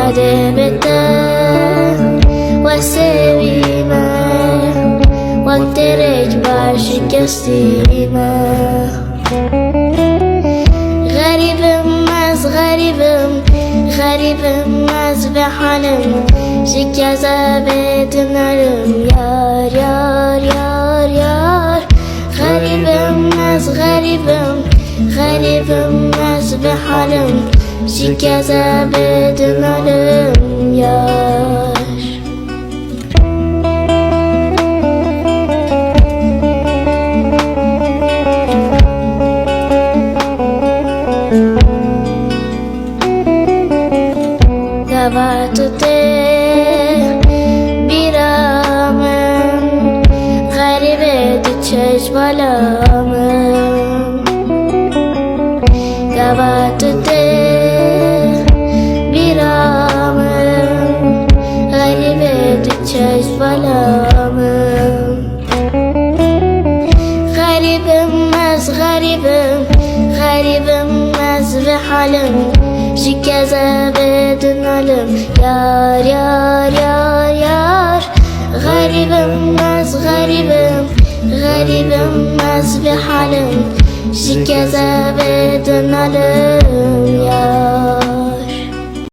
Kadebetten ve sevime واقترج بعشق السيما غريبم از به حالم شکست بدون علم یار یار یار یار غریبم از به حالم شکست بدون علم یار Gavatute biramın Garibe düşeş balamın Gavatute biramın Garibe düşeş balamın Garibim az ve halim Şikâze bedun alim Yar yar yar yar Garibim az ve halim Şikâze bedun alim Yar